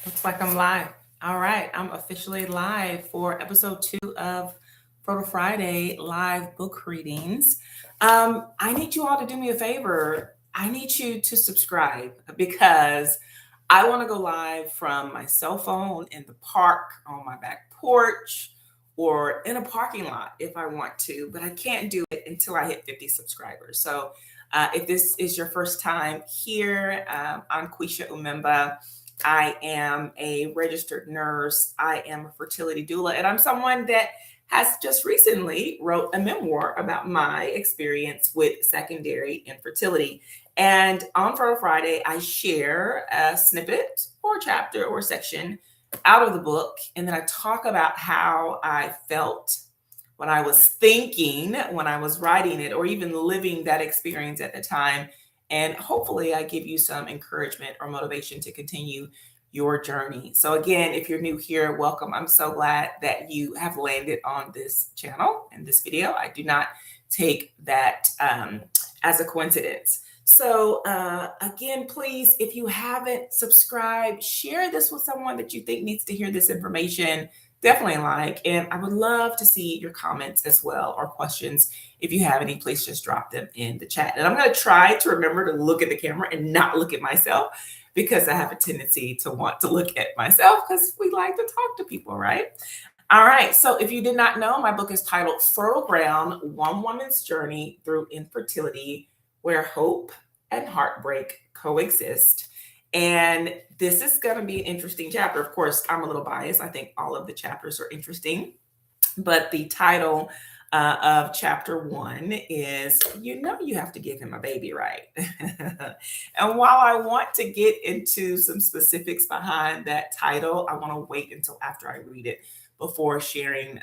Looks like I'm live. All right, I'm officially live for episode 2 of Photo Friday live book readings. I need you all to do me a favor. I need you to subscribe because I want to go live from my cell phone in the park, on my back porch, or in a parking lot if I want to, but I can't do it until I hit 50 subscribers. So if this is your first time here, I'm Quisha Umemba. I am a registered nurse. I am a fertility doula, and I'm someone that has just recently wrote a memoir about my experience with secondary infertility. And on Fertile Friday, I share a snippet or chapter or section out of the book, and then I talk about how I felt, what I was thinking when I was writing it, or even living that experience at the time. And hopefully, I give you some encouragement or motivation to continue your journey. So, again, if you're new here, welcome. I'm so glad that you have landed on this channel and this video. I do not take that as a coincidence. So, again, please, if you haven't subscribed, share this with someone that you think needs to hear this information. Definitely like, and I would love to see your comments as well or questions. If you have any, please just drop them in the chat. And I'm going to try to remember to look at the camera and not look at myself because I have a tendency to want to look at myself because we like to talk to people, right? All right. So if you did not know, my book is titled Fertile Ground: One Woman's Journey Through Infertility, Where Hope and Heartbreak Coexist. And this is going to be an interesting chapter. Of course, I'm a little biased. I think all of the chapters are interesting. But the title of chapter 1 is You Have to Give Him a Baby, right? And while I want to get into some specifics behind that title, I want to wait until after I read it before sharing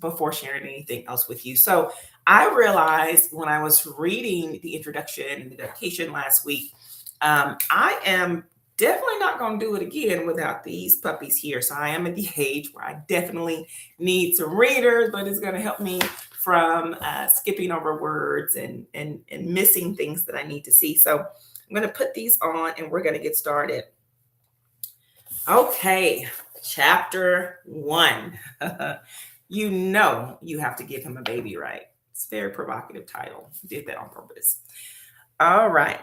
anything else with you. So I realized when I was reading the introduction and the dedication last week, I am definitely not going to do it again without these puppies here. So I am at the age where I definitely need some readers, but it's going to help me from skipping over words and missing things that I need to see. So I'm going to put these on and we're going to get started. Okay, chapter 1. You have to give him a baby, right? It's a very provocative title. Did that on purpose. All right.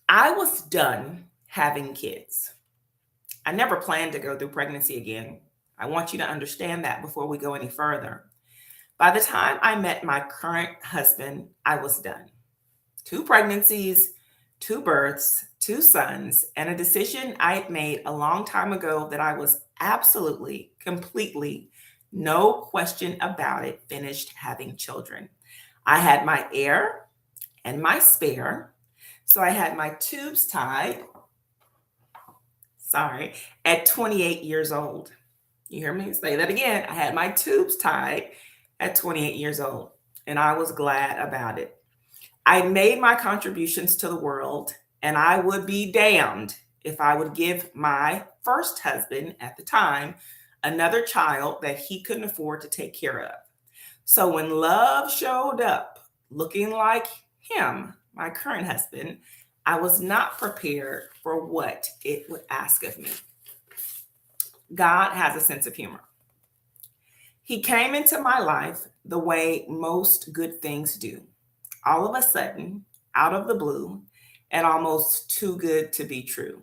I was done having kids. I never planned to go through pregnancy again. I want you to understand that before we go any further. By the time I met my current husband, I was done. 2 pregnancies, 2 births, 2 sons, and a decision I had made a long time ago that I was absolutely, completely, no question about it, finished having children. I had my heir and my spare. So I had my tubes tied, at 28 years old. You hear me say that again? I had my tubes tied at 28 years old, and I was glad about it. I made my contributions to the world, and I would be damned if I would give my first husband at the time another child that he couldn't afford to take care of. So when love showed up looking like him, my current husband, I was not prepared for what it would ask of me. God has a sense of humor. He came into my life the way most good things do. All of a sudden, out of the blue, and almost too good to be true.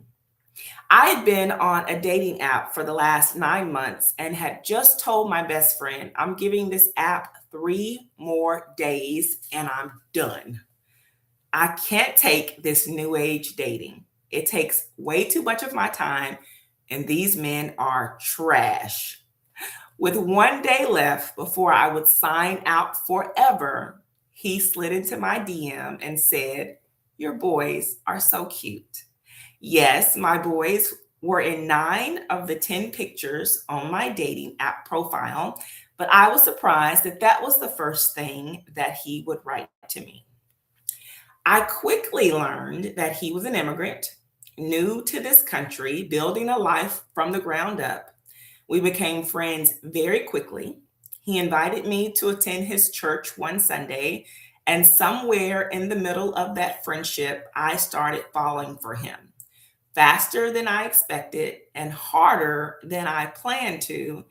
I had been on a dating app for the last 9 months and had just told my best friend, I'm giving this app 3 more days and I'm done. I can't take this new age dating. It takes way too much of my time, and these men are trash. With 1 day left before I would sign out forever, he slid into my DM and said, Your boys are so cute. Yes, my boys were in 9 of the 10 pictures on my dating app profile, but I was surprised that that was the first thing that he would write to me. I quickly learned that he was an immigrant, new to this country, building a life from the ground up. We became friends very quickly. He invited me to attend his church one Sunday, and somewhere in the middle of that friendship, I started falling for him. faster than I expected and harder than I planned to.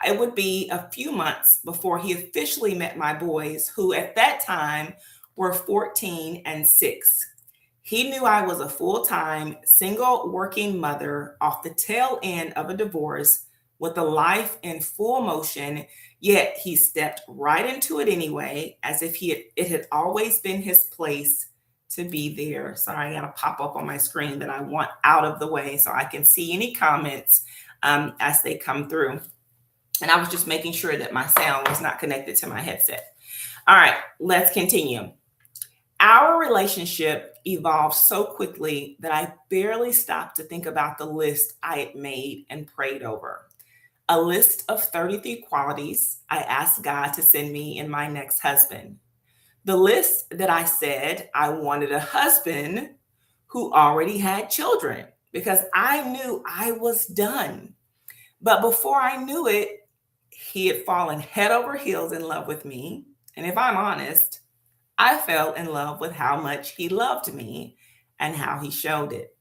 It would be a few months before he officially met my boys, who at that time were 14 and 6. He knew I was a full time, single working mother off the tail end of a divorce with a life in full motion, yet he stepped right into it anyway, as if it had always been his place to be there. Sorry, I got to pop up on my screen that I want out of the way so I can see any comments as they come through. And I was just making sure that my sound was not connected to my headset. All right, let's continue. Our relationship evolved so quickly that I barely stopped to think about the list I had made and prayed over. A list of 33 qualities I asked God to send me in my next husband. The list that I said I wanted a husband who already had children because I knew I was done. But before I knew it, he had fallen head over heels in love with me. And if I'm honest, I fell in love with how much he loved me and how he showed it.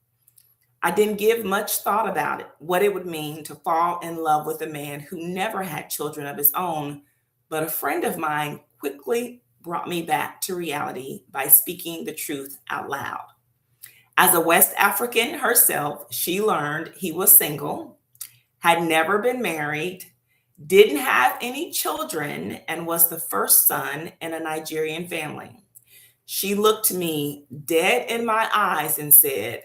I didn't give much thought about it, what it would mean to fall in love with a man who never had children of his own. But a friend of mine quickly brought me back to reality by speaking the truth out loud. As a West African herself, she learned he was single, had never been married, didn't have any children, and was the first son in a Nigerian family. She looked me dead in my eyes and said,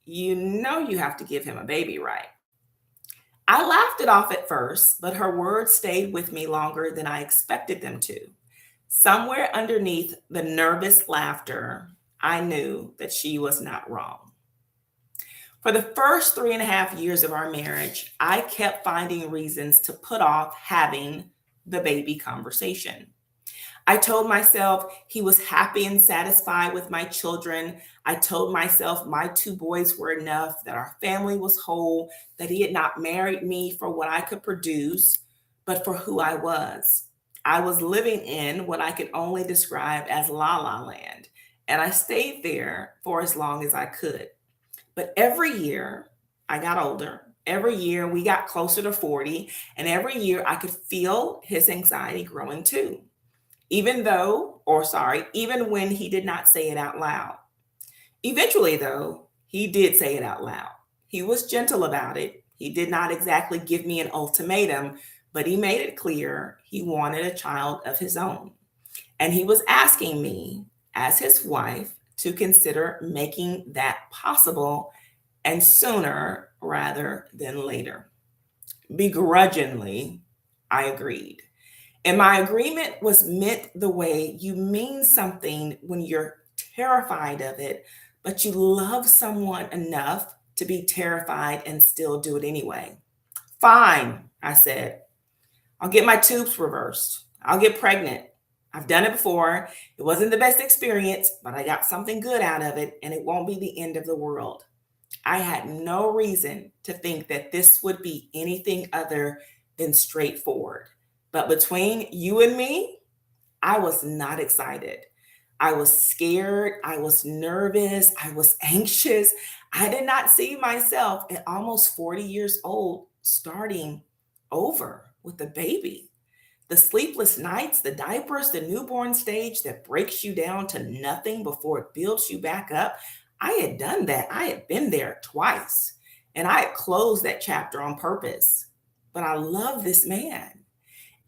"You know you have to give him a baby, right?" I laughed it off at first, but her words stayed with me longer than I expected them to. Somewhere underneath the nervous laughter, I knew that she was not wrong. For the first 3.5 years of our marriage, I kept finding reasons to put off having the baby conversation. I told myself he was happy and satisfied with my children. I told myself my 2 boys were enough, that our family was whole, that he had not married me for what I could produce, but for who I was. I was living in what I could only describe as la la land, and I stayed there for as long as I could. But every year I got older. Every year we got closer to 40, and every year I could feel his anxiety growing too. Even when he did not say it out loud. Eventually, though, he did say it out loud. He was gentle about it. He did not exactly give me an ultimatum, but he made it clear he wanted a child of his own. And he was asking me, as his wife, to consider making that possible, and sooner rather than later. Begrudgingly, I agreed. And my agreement was meant the way you mean something when you're terrified of it, but you love someone enough to be terrified and still do it anyway. Fine, I said. I'll get my tubes reversed. I'll get pregnant. I've done it before. It wasn't the best experience, but I got something good out of it, and it won't be the end of the world. I had no reason to think that this would be anything other than straightforward. But between you and me, I was not excited. I was scared. I was nervous. I was anxious. I did not see myself at almost 40 years old starting over with a baby. The sleepless nights, the diapers, the newborn stage that breaks you down to nothing before it builds you back up. I had done that. I had been there twice, and I had closed that chapter on purpose. But I love this man,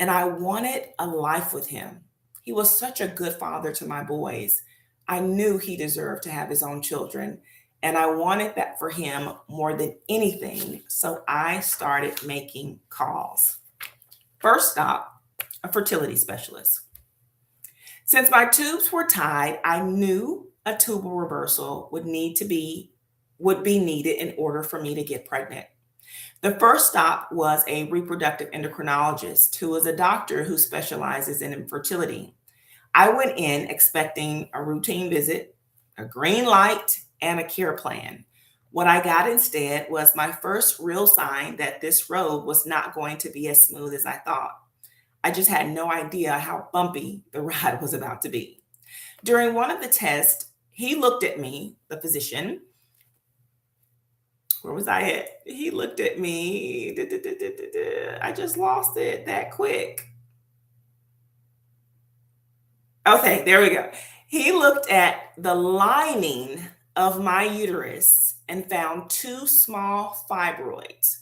and I wanted a life with him. He was such a good father to my boys. I knew he deserved to have his own children, and I wanted that for him more than anything. So I started making calls. First stop, a fertility specialist. Since my tubes were tied, I knew a tubal reversal would be needed in order for me to get pregnant. The first stop was a reproductive endocrinologist who is a doctor who specializes in infertility. I went in expecting a routine visit, a green light, and a care plan. What I got instead was my first real sign that this road was not going to be as smooth as I thought. I just had no idea how bumpy the ride was about to be. During one of the tests, he looked at me, the physician, Where was I at? He looked at me. I just lost it that quick. Okay, there we go. He looked at the lining of my uterus and found two small fibroids.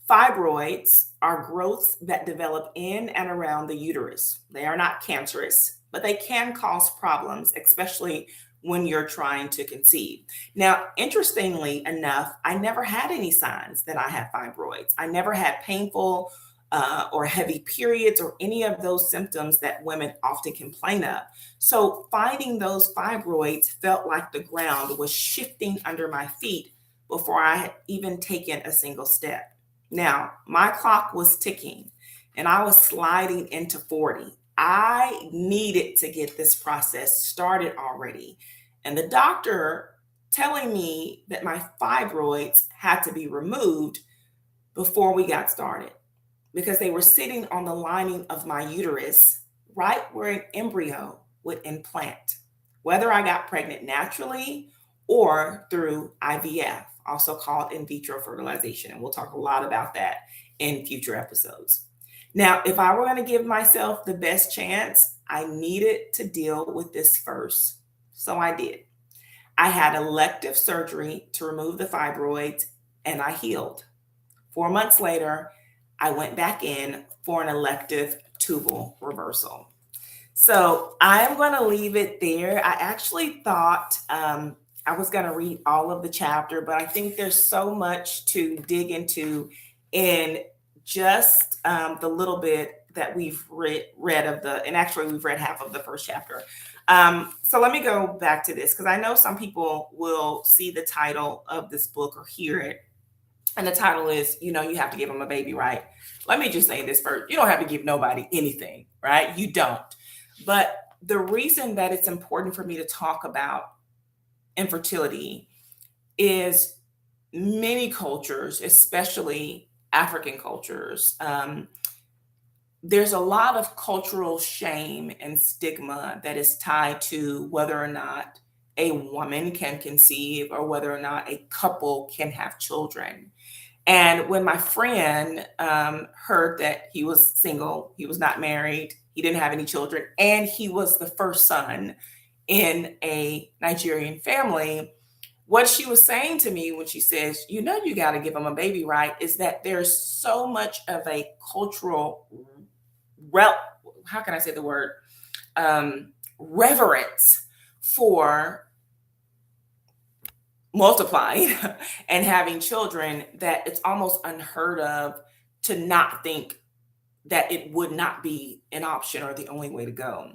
Fibroids are growths that develop in and around the uterus. They are not cancerous, but they can cause problems, especially when you're trying to conceive. Now, interestingly enough, I never had any signs that I had fibroids. I never had painful or heavy periods or any of those symptoms that women often complain of. So, finding those fibroids felt like the ground was shifting under my feet before I had even taken a single step. Now, my clock was ticking and I was sliding into 40. I needed to get this process started already. And the doctor telling me that my fibroids had to be removed before we got started because they were sitting on the lining of my uterus, right where an embryo would implant, whether I got pregnant naturally or through IVF, also called in vitro fertilization. And we'll talk a lot about that in future episodes. Now, if I were going to give myself the best chance, I needed to deal with this first. So I did. I had elective surgery to remove the fibroids and I healed. 4 months later, I went back in for an elective tubal reversal. So I'm going to leave it there. I actually thought I was going to read all of the chapter, but I think there's so much to dig into in just the little bit that we've read of the, and actually we've read half of the first chapter. So let me go back to this because I know some people will see the title of this book or hear it. And the title is, you have to give them a baby, right? Let me just say this first. You don't have to give nobody anything, right? You don't. But the reason that it's important for me to talk about infertility is many cultures, especially African cultures, there's a lot of cultural shame and stigma that is tied to whether or not a woman can conceive or whether or not a couple can have children. And when my friend heard that he was single, he was not married, he didn't have any children, and he was the first son in a Nigerian family, what she was saying to me when she says, you got to give him a baby, right, is that there's so much of a cultural, how can I say the word, reverence for multiplying and having children that it's almost unheard of to not think that it would not be an option or the only way to go.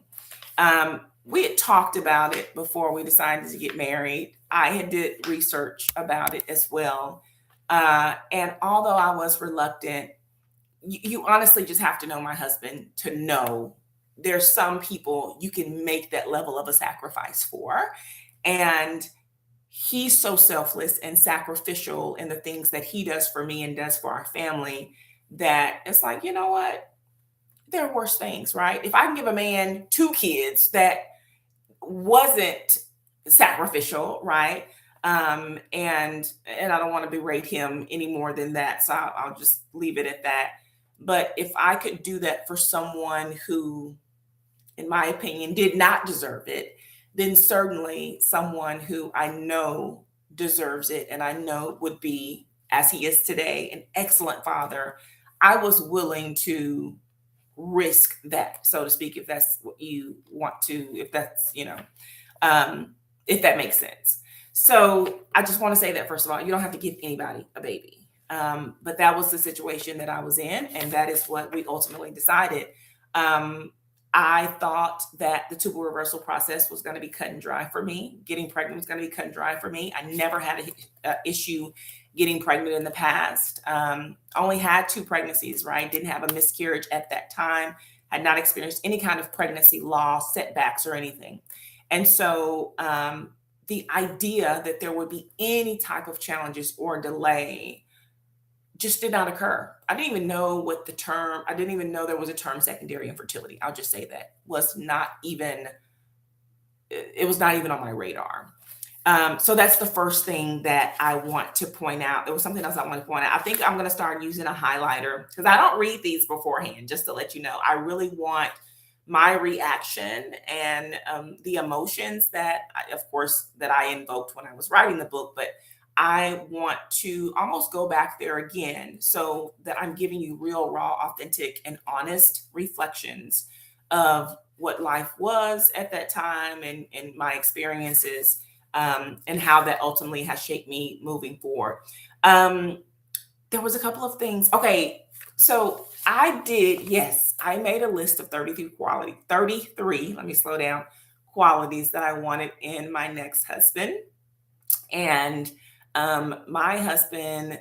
We had talked about it before we decided to get married. I had did research about it as well. And although I was reluctant, you honestly just have to know my husband to know there's some people you can make that level of a sacrifice for. And he's so selfless and sacrificial in the things that he does for me and does for our family that it's like, you know what? There are worse things, right? If I can give a man 2 kids that wasn't sacrificial, right? And I don't want to berate him any more than that. So I'll just leave it at that. But if I could do that for someone who, in my opinion, did not deserve it, then certainly someone who I know deserves it and I know would be, as he is today, an excellent father, I was willing to risk that, so to speak, if that's what you want to, if that's, if that makes sense. So I just want to say that, first of all, you don't have to give anybody a baby. But that was the situation that I was in, and that is what we ultimately decided. I thought that the tubal reversal process was going to be cut and dry for me. Getting pregnant was going to be cut and dry for me. I never had an issue getting pregnant in the past. Only had 2 pregnancies, right? Didn't have a miscarriage at that time. Had not experienced any kind of pregnancy loss, setbacks, or anything. And so the idea that there would be any type of challenges or delay just did not occur. I didn't even know there was a term secondary infertility. I'll just say that it was not even on my radar. So that's the first thing that I want to point out. There was something else I want to point out. I think I'm going to start using a highlighter because I don't read these beforehand, just to let you know. I really want my reaction and the emotions that, of course, that I invoked when I was writing the book, but I want to almost go back there again so that I'm giving you real, raw, authentic, and honest reflections of what life was at that time and my experiences, and how that ultimately has shaped me moving forward. Um, there was a couple of things. Okay, so I did, yes, I made a list of 33, let me slow down, qualities that I wanted in my next husband. And my husband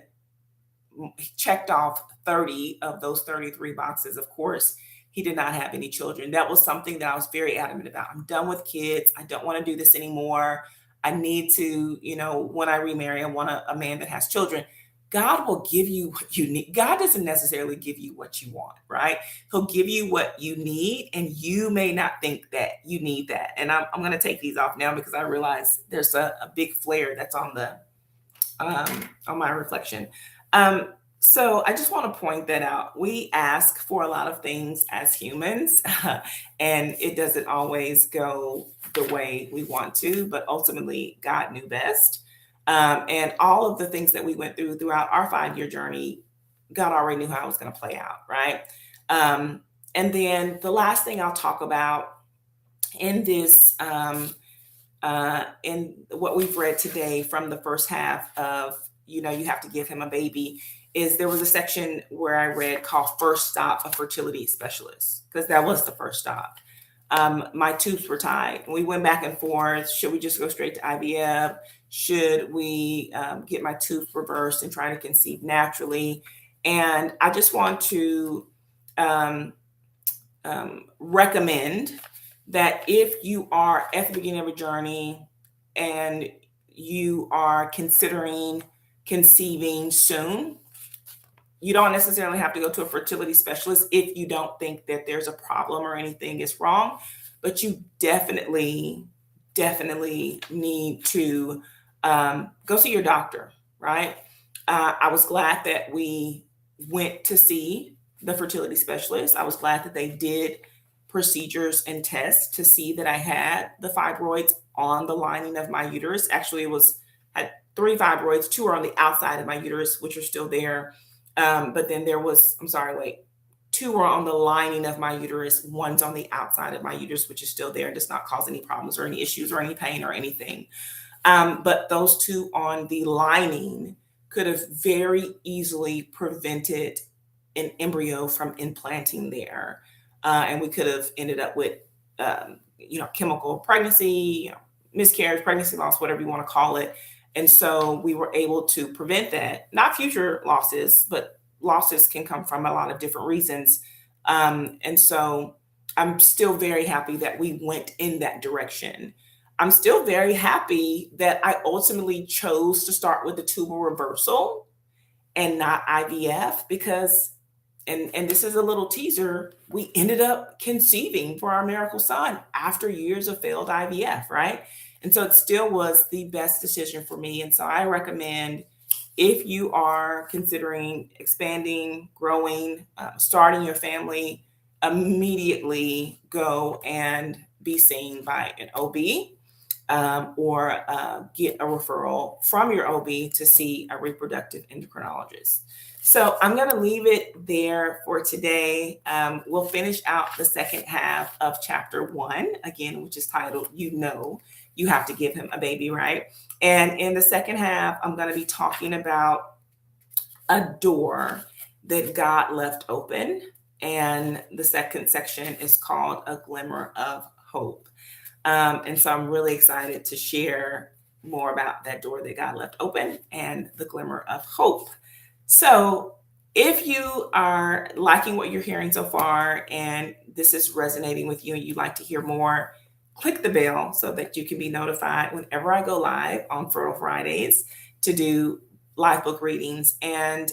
checked off 30 of those 33 boxes. Of course, he did not have any children. That was something that I was very adamant about. I'm done with kids. I don't want to do this anymore. I need to, when I remarry, I want a man that has children. God will give you what you need. God doesn't necessarily give you what you want, right? He'll give you what you need, and you may not think that you need that. And I'm going to take these off now because I realize there's a big flare that's on my reflection. Um, so I just want to point that out. We ask for a lot of things as humans, and it doesn't always go the way we want to, but ultimately God knew best. And all of the things that we went through throughout our 5-year journey, God already knew how it was going to play out, right? And then the last thing I'll talk about in this in what we've read today from the first half of, you have to give him a baby, is there was a section where I read called First Stop, a Fertility Specialist, because that was the first stop. My tubes were tied. We went back and forth. Should we just go straight to IVF? Should we get my tubes reversed and try to conceive naturally? And I just want to um, recommend that if you are at the beginning of a journey and you are considering conceiving soon, you don't necessarily have to go to a fertility specialist if you don't think that there's a problem or anything is wrong, but you definitely need to go see your doctor, right? I was glad that we went to see the fertility specialist. I was glad that they did procedures and tests to see that I had the fibroids on the lining of my uterus. Actually, it was had 3 fibroids, 2 are on the outside of my uterus, which are still there. But then there was, I'm sorry, wait, 2 are on the lining of my uterus, 1's on the outside of my uterus, which is still there and does not cause any problems or any issues or any pain or anything. But those 2 on the lining could have very easily prevented an embryo from implanting there. And we could have ended up with, chemical pregnancy, miscarriage, pregnancy loss, whatever you want to call it. And so we were able to prevent that, not future losses, but losses can come from a lot of different reasons. And so I'm still very happy that we went in that direction. I'm still very happy that I ultimately chose to start with the tubal reversal and not IVF because, and this is a little teaser, we ended up conceiving for our miracle son after years of failed IVF, right? And so it still was the best decision for me. And so I recommend, if you are considering expanding, growing, starting your family, immediately go and be seen by an OB, or get a referral from your OB to see a reproductive endocrinologist. So I'm going to leave it there for today. We'll finish out the second half of chapter 1, again, which is titled, You Have to Give Him a Baby, right? And in the second half, I'm going to be talking about a door that God left open. And the second section is called A Glimmer of Hope. And so I'm really excited to share more about that door that God left open and the glimmer of hope. So if you are liking what you're hearing so far and this is resonating with you and you'd like to hear more, click the bell so that you can be notified whenever I go live on Fertile Fridays to do live book readings, and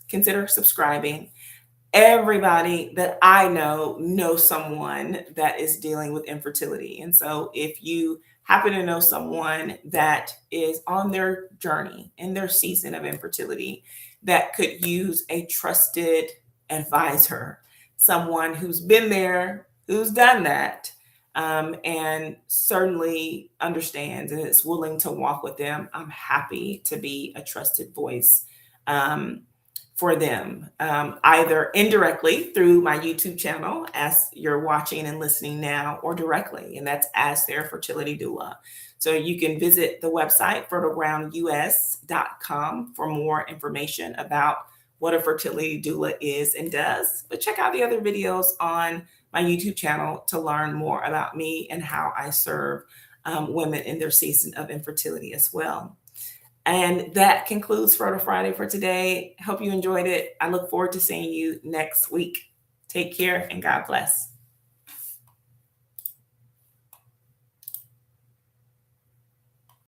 consider subscribing. Everybody that I know knows someone that is dealing with infertility. And so if you happen to know someone that is on their journey in their season of infertility that could use a trusted advisor, someone who's been there, who's done that, and certainly understands and is willing to walk with them, I'm happy to be a trusted voice um, for them, either indirectly through my YouTube channel, as you're watching and listening now, or directly, and that's as their fertility doula. So you can visit the website fertilegroundus.com for more information about what a fertility doula is and does. But check out the other videos on my YouTube channel to learn more about me and how I serve women in their season of infertility as well. And that concludes Fertile Friday for today. Hope you enjoyed it. I look forward to seeing you next week. Take care and God bless.